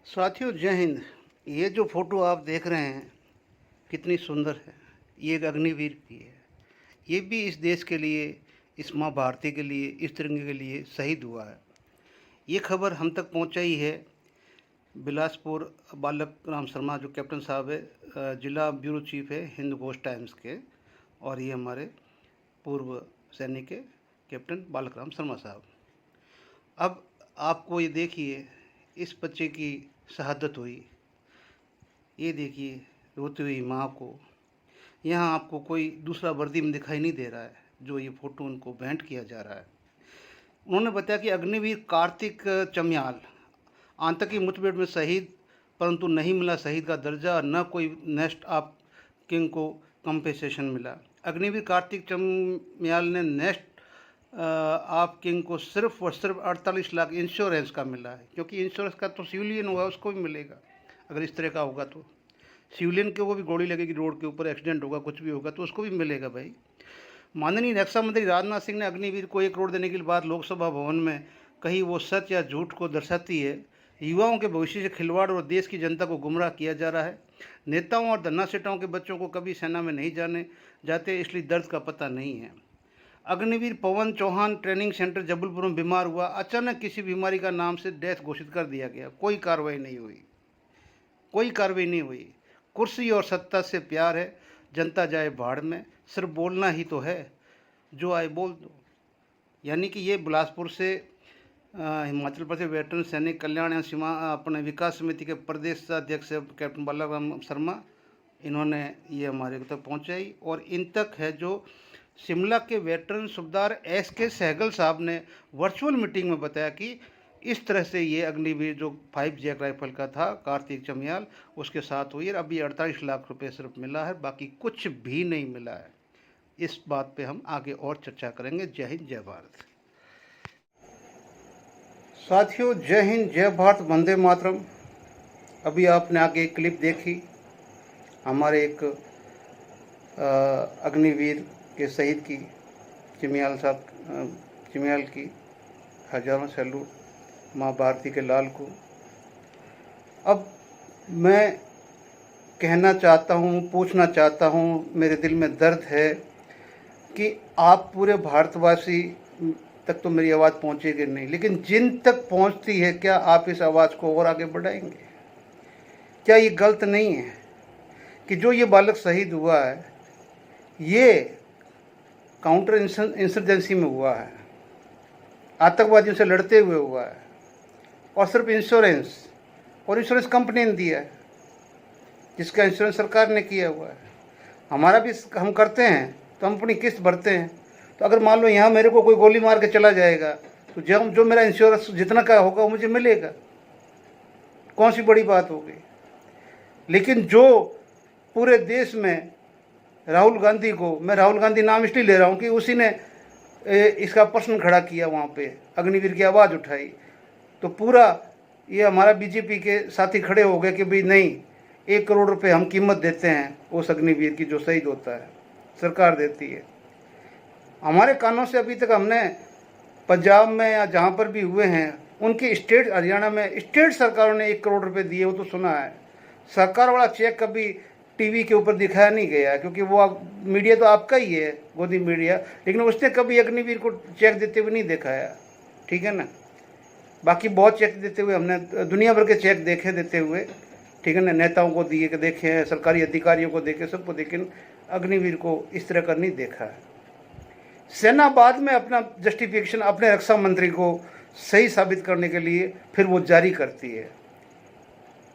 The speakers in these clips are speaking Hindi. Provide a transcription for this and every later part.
साथियों जय हिंद। ये जो फ़ोटो आप देख रहे हैं कितनी सुंदर है। ये एक अग्निवीर की है। ये भी इस देश के लिए, इस माँ भारती के लिए, इस तिरंगे के लिए शहीद हुआ है। ये खबर हम तक पहुंचाई है बिलासपुर बालक राम शर्मा जो कैप्टन साहब है, जिला ब्यूरो चीफ है हिंद घोष टाइम्स के। और ये हमारे पूर्व सैनिक के कैप्टन बालक राम शर्मा साहब। अब आपको ये देखिए, इस बच्चे की शहादत हुई। ये देखिए रोती हुई माँ को। यहाँ आपको कोई दूसरा वर्दी में दिखाई नहीं दे रहा है जो ये फ़ोटो उनको भेंट किया जा रहा है। उन्होंने बताया कि अग्निवीर कार्तिक चमियाल आतंकी मुठभेड़ में शहीद, परंतु नहीं मिला शहीद का दर्जा और न कोई नेक्स्ट ऑफ किंग को कंपेसेशन मिला। अग्निवीर कार्तिक चमियाल ने नेक्स्ट ऑफ किंग को सिर्फ और सिर्फ 48 लाख इंश्योरेंस का मिला है, क्योंकि इंश्योरेंस का तो सिविलियन हुआ उसको भी मिलेगा। अगर इस तरह का होगा तो सिविलियन को भी गोली लगेगी, रोड के ऊपर एक्सीडेंट होगा, कुछ भी होगा तो उसको भी मिलेगा भाई। माननीय रक्षा मंत्री राजनाथ सिंह ने अग्निवीर को 1 करोड़ देने की बात लोकसभा भवन में कही, वो सच या झूठ को दर्शाती है। युवाओं के भविष्य से खिलवाड़ और देश की जनता को गुमराह किया जा रहा है। नेताओं और धन्ना सेठाओं के बच्चों को कभी सेना में नहीं जाने जाते, इसलिए दर्द का पता नहीं है। अग्निवीर पवन चौहान ट्रेनिंग सेंटर जबलपुर में बीमार हुआ, अचानक किसी बीमारी का नाम से डेथ घोषित कर दिया गया। कोई कार्रवाई नहीं हुई, कोई कार्रवाई नहीं हुई। कुर्सी और सत्ता से प्यार है, जनता जाए भाड़ में, सिर्फ बोलना ही तो है, जो आए बोल दो। यानी कि ये बिलासपुर से हिमाचल प्रदेश वेटरन सैनिक कल्याण एवं सीमा अपने विकास समिति के प्रदेश अध्यक्ष कैप्टन बालक शर्मा, इन्होंने ये हमारे तक पहुंचाई। और इन तक है जो शिमला के वेटरन सूबेदार SK सहगल साहब ने वर्चुअल मीटिंग में बताया कि इस तरह से ये अग्निवीर जो 5 जैक राइफल का था कार्तिक चमियाल, उसके साथ हुई। अभी 48 लाख रुपए सिर्फ मिला है, बाकी कुछ भी नहीं मिला है। इस बात पे हम आगे और चर्चा करेंगे। जय हिंद जय भारत। साथियों जय हिंद जय भारत, वंदे मातरम। अभी आपने आगे एक क्लिप देखी हमारे एक अग्निवीर के शहीद की, चमियाल साहब, चमियाल की। हजारों सैल्यूट माँ भारती के लाल को। अब मैं कहना चाहता हूँ, पूछना चाहता हूँ, मेरे दिल में दर्द है कि आप पूरे भारतवासी तक तो मेरी आवाज़ पहुँचेगी नहीं, लेकिन जिन तक पहुँचती है, क्या आप इस आवाज़ को और आगे बढ़ाएंगे? क्या ये गलत नहीं है कि जो ये बालक शहीद हुआ है ये काउंटर इंसर्जेंसी में हुआ है, आतंकवादियों से लड़ते हुए हुआ है, और सिर्फ इंश्योरेंस कंपनी ने दिया है, जिसका इंश्योरेंस सरकार ने किया हुआ है। हमारा भी हम करते हैं तो हम अपनी किस्त भरते हैं। तो अगर मान लो यहाँ मेरे को कोई गोली मार के चला जाएगा तो जो मेरा इंश्योरेंस जितना का होगा वो मुझे मिलेगा, कौन सी बड़ी बात हो गई। लेकिन जो पूरे देश में राहुल गांधी को, मैं राहुल गांधी नाम इसलिए ले रहा हूँ कि उसी ने इसका प्रश्न खड़ा किया, वहाँ पे अग्निवीर की आवाज़ उठाई, तो पूरा ये हमारा बीजेपी के साथी खड़े हो गए कि भाई नहीं, 1 करोड़ रुपए हम कीमत देते हैं उस अग्निवीर की जो शहीद होता है, सरकार देती है। हमारे कानों से अभी तक हमने पंजाब में या जहाँ पर भी हुए हैं उनके स्टेट, हरियाणा में स्टेट सरकारों ने 1 करोड़ रुपए दिए, वो तो सुना है। सरकार वाला चेक कभी टीवी के ऊपर दिखाया नहीं गया, क्योंकि वो मीडिया तो आपका ही है, गोदी मीडिया, लेकिन उसने कभी अग्निवीर को चेक देते हुए नहीं दिखाया, ठीक है ना। बाकी बहुत चेक देते हुए हमने दुनिया भर के चेक देखे देते हुए, ठीक है ना, नेताओं को दिए के देखे हैं, सरकारी अधिकारियों को देखे, सबको देखे, अग्निवीर को इस तरह का नहीं देखा है। सेना बाद में अपना जस्टिफिकेशन अपने रक्षा मंत्री को सही साबित करने के लिए फिर वो जारी करती है।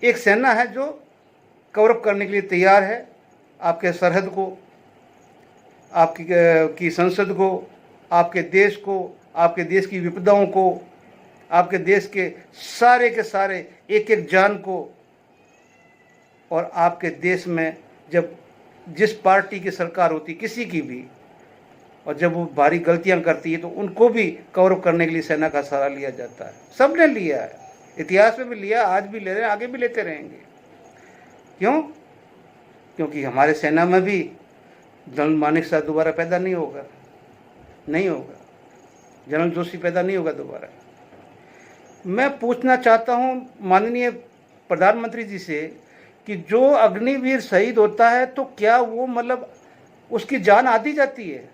एक सेना है जो कवरअप करने के लिए तैयार है आपके सरहद को, आपकी संसद को, आपके देश को, आपके देश की विपदाओं को, आपके देश के सारे एक एक जान को। और आपके देश में जब जिस पार्टी की सरकार होती, किसी की भी, और जब वो भारी गलतियां करती है तो उनको भी कवरअप करने के लिए सेना का सहारा लिया जाता है। सबने लिया है, इतिहास में भी लिया, आज भी ले रहे हैं, आगे भी लेते रहेंगे। क्यों? क्योंकि हमारे सेना में भी जनरल मानेकशॉ दोबारा पैदा नहीं होगा, जनरल जोशी पैदा नहीं होगा दोबारा। मैं पूछना चाहता हूं माननीय प्रधानमंत्री जी से कि जो अग्निवीर शहीद होता है तो क्या वो मतलब उसकी जान आधी जाती है?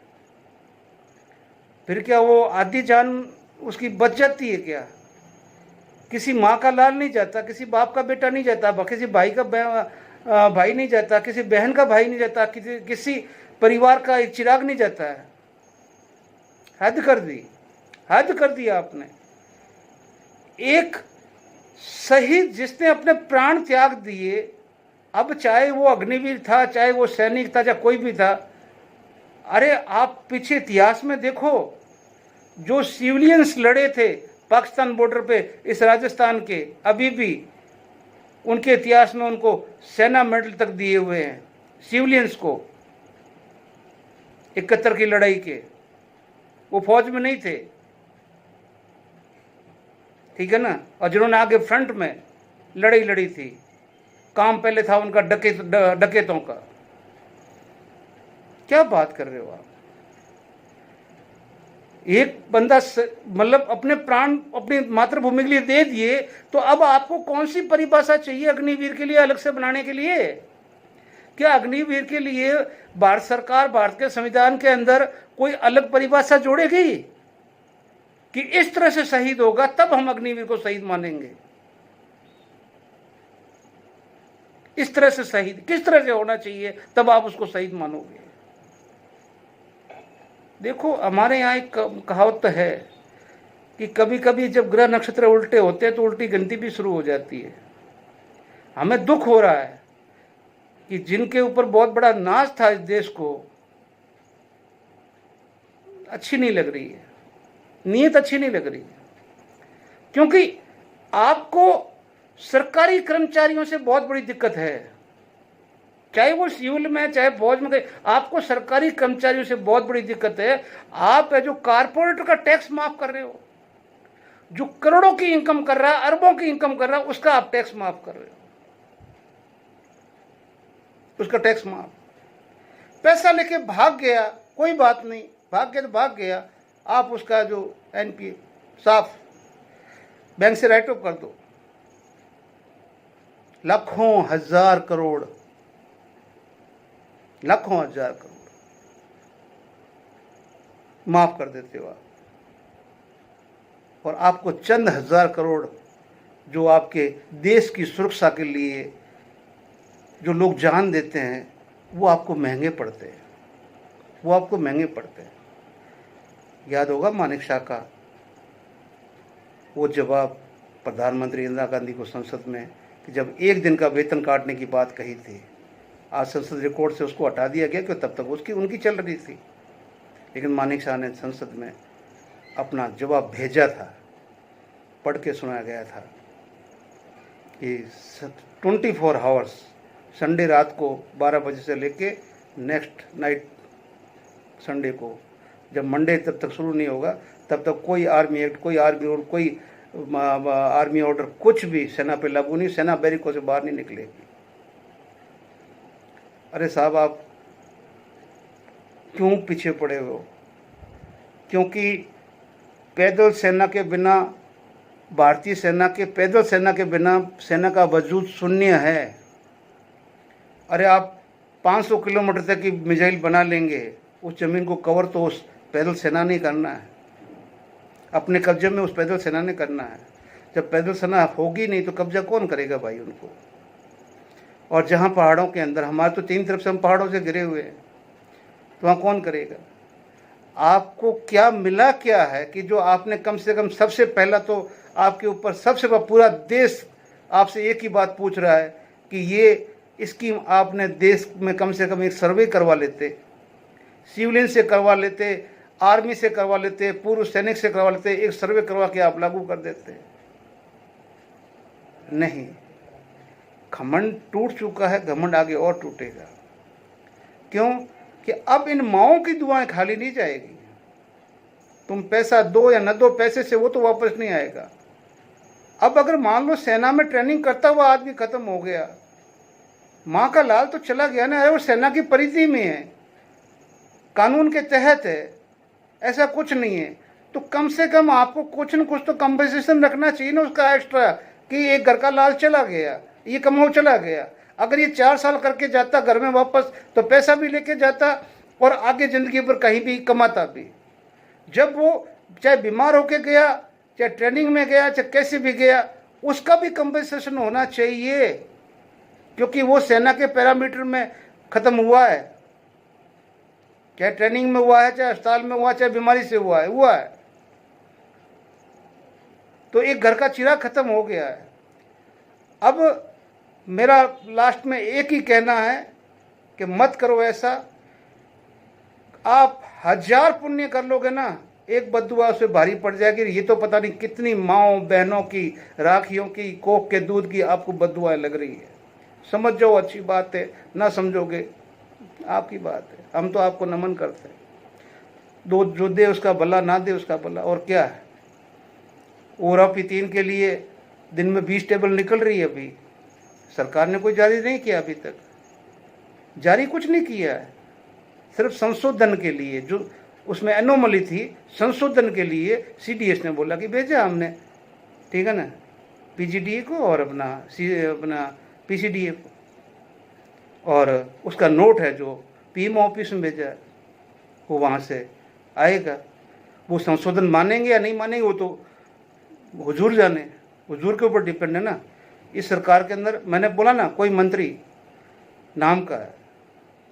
फिर क्या वो आधी जान उसकी बच जाती है क्या? किसी माँ का लाल नहीं जाता, किसी बाप का बेटा नहीं जाता, किसी भाई का भाई नहीं जाता, किसी बहन का भाई नहीं जाता, किसी परिवार का एक चिराग नहीं जाता है। हद कर दी, हद कर दिया आपने। एक शहीद जिसने अपने प्राण त्याग दिए, अब चाहे वो अग्निवीर था, चाहे वो सैनिक था, चाहे कोई भी था, अरे आप पीछे इतिहास में देखो, जो सिविलियंस लड़े थे पाकिस्तान बॉर्डर पे इस राजस्थान के, अभी भी उनके इतिहास में उनको सेना मेडल तक दिए हुए हैं, सिविलियंस को। 71 की लड़ाई के वो फौज में नहीं थे, ठीक है ना, और जिन्होंने आगे फ्रंट में लड़ाई लड़ी थी, काम पहले था उनका डकैतों का। क्या बात कर रहे हो आप? एक बंदा मतलब अपने प्राण अपनी मातृभूमि के लिए दे दिए, तो अब आपको कौन सी परिभाषा चाहिए अग्निवीर के लिए अलग से बनाने के लिए? क्या अग्निवीर के लिए भारत सरकार भारत के संविधान के अंदर कोई अलग परिभाषा जोड़ेगी कि इस तरह से शहीद होगा तब हम अग्निवीर को शहीद मानेंगे? इस तरह से शहीद किस तरह से होना चाहिए तब आप उसको शहीद मानोगे? देखो, हमारे यहाँ एक कहावत तो है कि कभी कभी जब ग्रह नक्षत्र उल्टे होते हैं तो उल्टी गिनती भी शुरू हो जाती है। हमें दुख हो रहा है कि जिनके ऊपर बहुत बड़ा नाज था इस देश को, अच्छी नहीं लग रही है, नीयत अच्छी नहीं लग रही है, क्योंकि आपको सरकारी कर्मचारियों से बहुत बड़ी दिक्कत है, चाहे वो सिविल में चाहे फौज में, आपको सरकारी कर्मचारियों से बहुत बड़ी दिक्कत है। आप जो कारपोरेटर का टैक्स माफ कर रहे हो, जो करोड़ों की इनकम कर रहा है, अरबों की इनकम कर रहा है, उसका आप टैक्स माफ कर रहे हो, उसका टैक्स माफ। पैसा लेके भाग गया, कोई बात नहीं, भाग गया तो भाग गया, आप उसका जो एनपी साफ बैंक से राइट ऑफ कर दो। लाखों हजार करोड़, लाखों हजार करोड़ माफ कर देते हो आप, और आपको चंद हजार करोड़ जो आपके देश की सुरक्षा के लिए जो लोग जान देते हैं, वो आपको महंगे पड़ते हैं, वो आपको महंगे पड़ते हैं। याद होगा मानिक शाह का वो जवाब प्रधानमंत्री इंदिरा गांधी को संसद में, कि जब एक दिन का वेतन काटने की बात कही थी, आज संसद रिकॉर्ड से उसको हटा दिया गया, क्यों? तब तक उसकी उनकी चल रही थी, लेकिन मानिक शाह ने संसद में अपना जवाब भेजा था, पढ़ के सुनाया गया था कि 24 आवर्स, संडे रात को 12 बजे से लेके नेक्स्ट नाइट संडे को, जब मंडे तब तक शुरू नहीं होगा, तब तक कोई आर्मी एक्ट, कोई आर्मी और कोई आर्मी ऑर्डर, कुछ भी सेना पे लागू नहीं, सेना बैरिकों से बाहर नहीं निकलेगी। अरे साहब, आप क्यों पीछे पड़े हो? क्योंकि पैदल सेना के बिना, भारतीय सेना के पैदल सेना के बिना सेना का वजूद शून्य है। अरे आप 500 किलोमीटर तक की मिसाइल बना लेंगे, उस जमीन को कवर तो उस पैदल सेना ने करना है, अपने कब्जे में उस पैदल सेना ने करना है। जब पैदल सेना होगी नहीं तो कब्जा कौन करेगा भाई उनको? और जहाँ पहाड़ों के अंदर, हमारे तो 3 तरफ से हम पहाड़ों से घिरे हुए हैं, तो वहाँ कौन करेगा? आपको क्या मिला क्या है कि जो आपने कम से कम, सबसे पहला तो आपके ऊपर सबसे पूरा देश आपसे एक ही बात पूछ रहा है कि ये स्कीम आपने देश में कम से कम एक सर्वे करवा लेते, सिविलियन से करवा लेते, आर्मी से करवा लेते, पूर्व सैनिक से करवा लेते, एक सर्वे करवा के आप लागू कर देते। नहीं, घमंड टूट चुका है, घमंड आगे और टूटेगा। क्यों? कि अब इन माओं की दुआएं खाली नहीं जाएगी। तुम पैसा दो या न दो, पैसे से वो तो वापस नहीं आएगा। अब अगर मान लो सेना में ट्रेनिंग करता हुआ आदमी खत्म हो गया, माँ का लाल तो चला गया ना, वो सेना की परिधि में है, कानून के तहत है, ऐसा कुछ नहीं है, तो कम से कम आपको कुछ न कुछ तो कंपनसेशन रखना चाहिए ना उसका एक्स्ट्रा, कि एक घर का लाल चला गया, ये कमाऊ चला गया। अगर ये 4 साल करके जाता घर में वापस तो पैसा भी लेके जाता और आगे ज़िंदगी पर कहीं भी कमाता भी। जब वो चाहे बीमार होके गया, चाहे ट्रेनिंग में गया, चाहे कैसे भी गया, उसका भी कंपनसेशन होना चाहिए, क्योंकि वो सेना के पैरामीटर में ख़त्म हुआ है। चाहे ट्रेनिंग में हुआ है, चाहे अस्पताल में हुआ, चाहे बीमारी से हुआ है। तो एक घर का चिराग खत्म हो गया है। अब मेरा लास्ट में एक ही कहना है कि मत करो ऐसा। आप 1000 पुण्य कर लोगे ना, एक बद्दुआ उससे भारी पड़ जाएगी। ये तो पता नहीं कितनी माँओं बहनों की, राखियों की, कोक के दूध की आपको बद्दुआएं लग रही है। समझ जाओ, अच्छी बात है, ना समझोगे आपकी बात है। हम तो आपको नमन करते हैं। जो दे उसका भला, ना दे उसका भला। और क्या है, ओरा पितीन के लिए दिन में 20 टेबल निकल रही है। अभी सरकार ने कोई जारी नहीं किया, अभी तक जारी कुछ नहीं किया है। सिर्फ संशोधन के लिए, जो उसमें एनोमली थी, संशोधन के लिए CDS ने बोला कि भेजा हमने, ठीक है ना, PGDA को और अपना PCDA को, और उसका नोट है जो PM ऑफिस में भेजा है, वो वहाँ से आएगा। वो संशोधन मानेंगे या नहीं मानेंगे वो तो हुजूर जाने, हुजूर के ऊपर डिपेंड है ना। इस सरकार के अंदर मैंने बोला ना, कोई मंत्री नाम का है,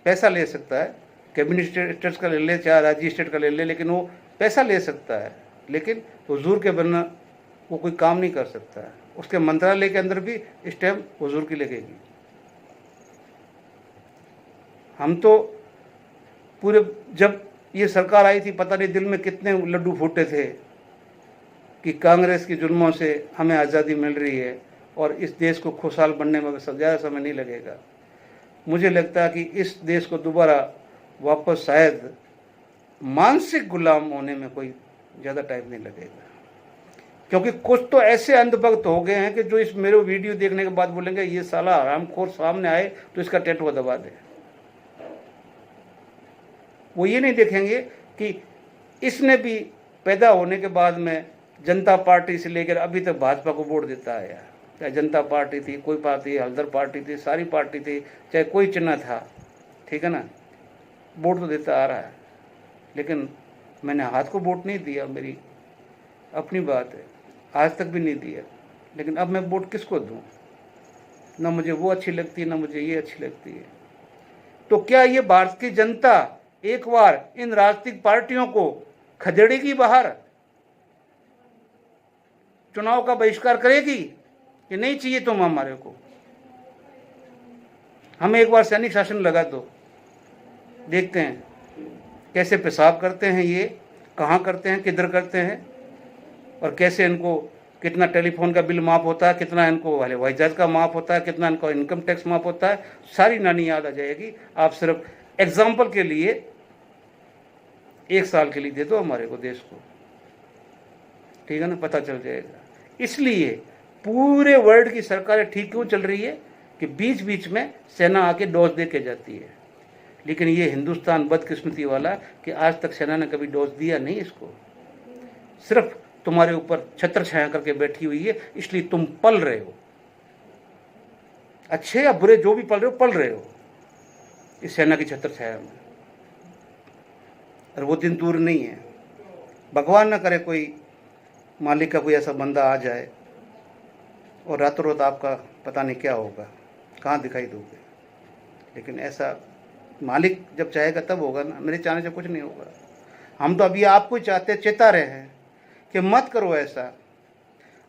पैसा ले सकता है, कैबिनेट स्टेट्स का ले ले, चाहे राज्य स्टेट का ले ले, लेकिन वो पैसा ले सकता है, लेकिन हुजूर के बिना वो कोई काम नहीं कर सकता है। उसके मंत्रालय के अंदर भी स्टैम्प हुजूर की लगेगी। हम तो पूरे, जब ये सरकार आई थी, पता नहीं दिल में कितने लड्डू फूटे थे कि कांग्रेस के जुल्मों से हमें आज़ादी मिल रही है और इस देश को खुशहाल बनने में ज़्यादा समय नहीं लगेगा। मुझे लगता है कि इस देश को दोबारा वापस शायद मानसिक गुलाम होने में कोई ज़्यादा टाइम नहीं लगेगा, क्योंकि कुछ तो ऐसे अंधभक्त हो गए हैं कि जो इस मेरे वीडियो देखने के बाद बोलेंगे ये साला हरामखोर सामने आए तो इसका टैटू दबा दे। वो ये नहीं देखेंगे कि इसने भी पैदा होने के बाद में जनता पार्टी से लेकर अभी तक भाजपा को वोट देता है। यार, चाहे जनता पार्टी थी, कोई पार्टी, हल्दर पार्टी थी, सारी पार्टी थी, चाहे कोई चिन्ह था, ठीक है ना, वोट तो देता आ रहा है। लेकिन मैंने हाथ को वोट नहीं दिया, मेरी अपनी बात है, आज तक भी नहीं दिया। लेकिन अब मैं वोट किसको दूं? ना मुझे वो अच्छी लगती है, ना मुझे ये अच्छी लगती है। तो क्या ये भारत की जनता एक बार इन राजनीतिक पार्टियों को खदेड़ेगी बाहर, चुनाव का बहिष्कार करेगी कि नहीं चाहिए तुम हमारे को, हमें एक बार सैनिक शासन लगा दो, देखते हैं कैसे पेशाब करते हैं ये, कहाँ करते हैं, किधर करते हैं, और कैसे इनको कितना टेलीफोन का बिल माफ़ होता है, कितना इनको हवाई जहाज का माफ़ होता है, कितना इनको इनकम टैक्स माफ़ होता है, सारी नानी याद आ जाएगी। आप सिर्फ एग्जाम्पल के लिए 1 साल के लिए दे दो हमारे को, देश को, ठीक है ना, पता चल जाएगा। इसलिए पूरे वर्ल्ड की सरकारें ठीक क्यों चल रही है कि बीच बीच में सेना आके डोज दे के जाती है, लेकिन ये हिंदुस्तान बदकिस्मती वाला कि आज तक सेना ने कभी डोज दिया नहीं इसको, सिर्फ तुम्हारे ऊपर छत्र छाया करके बैठी हुई है, इसलिए तुम पल रहे हो, अच्छे या बुरे जो भी पल रहे हो इस सेना की छत्र छाया में। और वो दिन दूर नहीं है, भगवान ना करे कोई मालिक का कोई ऐसा बंदा आ जाए और रातों रात आपका पता नहीं क्या होगा, कहाँ दिखाई दोगे। लेकिन ऐसा मालिक जब चाहेगा तब होगा ना, मेरे चाहने से कुछ नहीं होगा। हम तो अभी आपको चाहते, चेता रहे हैं कि मत करो ऐसा।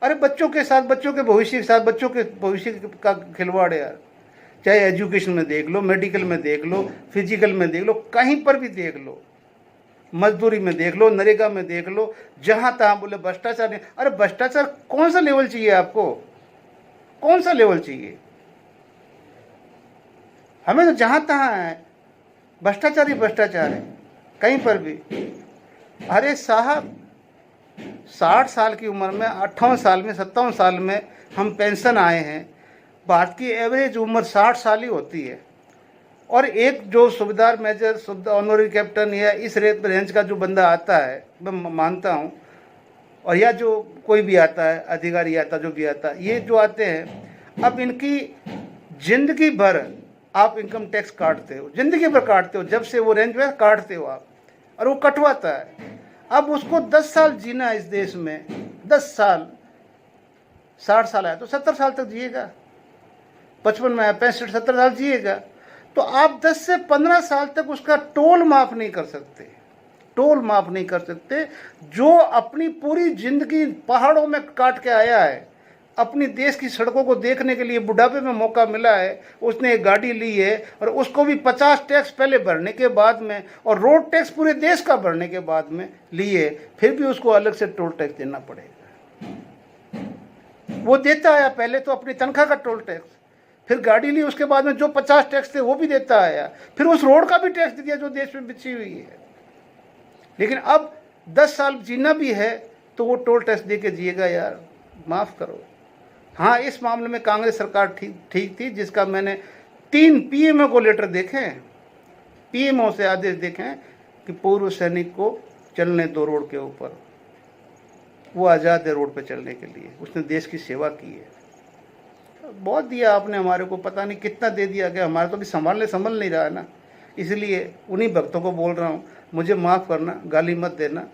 अरे बच्चों के साथ, बच्चों के भविष्य के साथ, बच्चों के भविष्य का खिलवाड़ है यार। चाहे एजुकेशन में देख लो, मेडिकल में देख लो, फिजिकल में देख लो, कहीं पर भी देख लो, मजदूरी में देख लो, नरेगा में देख लो, जहाँ तहाँ बोले भ्रष्टाचार नहीं। अरे भ्रष्टाचार कौन सा लेवल चाहिए आपको, कौन सा लेवल चाहिए? हमें तो जहाँ तहाँ है भ्रष्टाचार ही भ्रष्टाचार है, कहीं पर भी। अरे साहब 60 साल की उम्र में, 58 साल में, 57 साल में हम पेंशन आए हैं। भारत की एवरेज उम्र 60 साल ही होती है। और एक जो सूबेदार मेजर, ऑनरी कैप्टन या इस रेंज का जो बंदा आता है, मैं मानता हूँ और या जो कोई भी आता है, अधिकारी आता, जो भी आता है, ये जो आते हैं, अब इनकी जिंदगी भर आप इनकम टैक्स काटते हो, जिंदगी भर काटते हो, जब से वो रेंज में काटते हो आप, और वो कटवाता है। अब उसको 10 साल जीना है इस देश में, 10 साल, 60 साल आया तो 70 साल तक जिएगा, 55 में आया 65 70 साल जिएगा। तो आप 10 से 15 साल तक उसका टोल माफ नहीं कर सकते, टोल माफ नहीं कर सकते। जो अपनी पूरी जिंदगी पहाड़ों में काट के आया है, अपनी देश की सड़कों को देखने के लिए बुढ़ापे में मौका मिला है, उसने एक गाड़ी ली है, और उसको भी 50 टैक्स पहले भरने के बाद में, और रोड टैक्स पूरे देश का भरने के बाद में लिए, फिर भी उसको अलग से टोल टैक्स देना पड़ेगा। वो देता आया पहले तो अपनी तनख्वाह का टोल टैक्स, फिर गाड़ी ली, उसके बाद में जो 50 टैक्स थे वो भी देता आया, फिर उस रोड का भी टैक्स दे दिया जो देश में बिछी हुई है। लेकिन अब 10 साल जीना भी है तो वो टोल टैक्स दे के जिएगा यार, माफ़ करो। हाँ, इस मामले में कांग्रेस सरकार ठीक थी, जिसका मैंने 3 पीएमओ को लेटर देखे हैं, पीएमओ से आदेश देखे हैं कि पूर्व सैनिक को चलने दो रोड के ऊपर, वो आज़ाद है रोड पे चलने के लिए, उसने देश की सेवा की है। बहुत दिया आपने हमारे को, पता नहीं कितना दे दिया गया, हमारे तो भी संभल नहीं रहा है ना। इसलिए उन्हीं भक्तों को बोल रहा हूँ, मुझे माफ़ करना, गाली मत देना।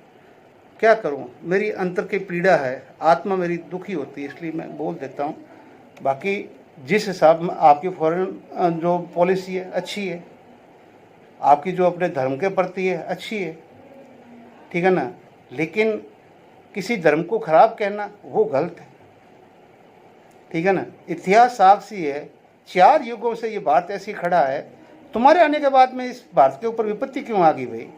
क्या करूं, मेरी अंतर की पीड़ा है, आत्मा मेरी दुखी होती है, इसलिए मैं बोल देता हूं। बाकी जिस हिसाब में आपकी फॉरेन जो पॉलिसी है अच्छी है, आपकी जो अपने धर्म के प्रति है अच्छी है, ठीक है ना, लेकिन किसी धर्म को खराब कहना वो गलत है, ठीक है ना। इतिहास साक्षी है, 4 युगों से ये भारत ऐसी खड़ा है, तुम्हारे आने के बाद में इस भारत के ऊपर विपत्ति क्यों आ गई भाई?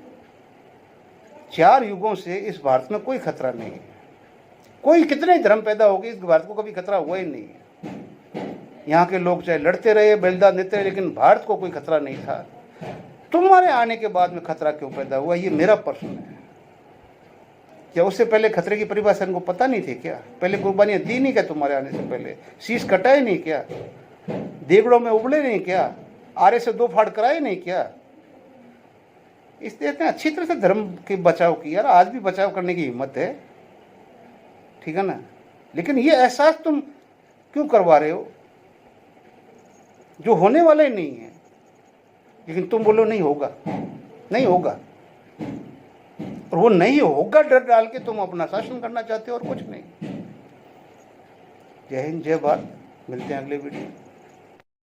4 युगों से इस भारत में कोई खतरा नहीं है, कोई कितने धर्म पैदा हो गए, इस भारत को कभी खतरा हुआ ही नहीं है। यहाँ के लोग चाहे लड़ते रहे, बलिदान देते रहे, लेकिन भारत को कोई खतरा नहीं था। तुम्हारे आने के बाद में खतरा क्यों पैदा हुआ, ये मेरा प्रश्न है। क्या उससे पहले खतरे की परिभाषा इनको पता नहीं थी क्या? पहले कुर्बानियाँ दी नहीं क्या तुम्हारे आने से पहले? शीश कटाए नहीं क्या? देगड़ों में उबले नहीं क्या? आरे से 2 फाड़ कराए नहीं क्या? इसलिए इतने अच्छी तरह से धर्म के बचाव की, यार आज भी बचाव करने की हिम्मत है, ठीक है ना। लेकिन ये एहसास तुम क्यों करवा रहे हो जो होने वाला ही नहीं है? लेकिन तुम बोलो नहीं होगा, नहीं होगा, और वो नहीं होगा डर डाल के तुम अपना शासन करना चाहते हो और कुछ नहीं। जय हिंद, जय भारत। मिलते हैं अगले वीडियो।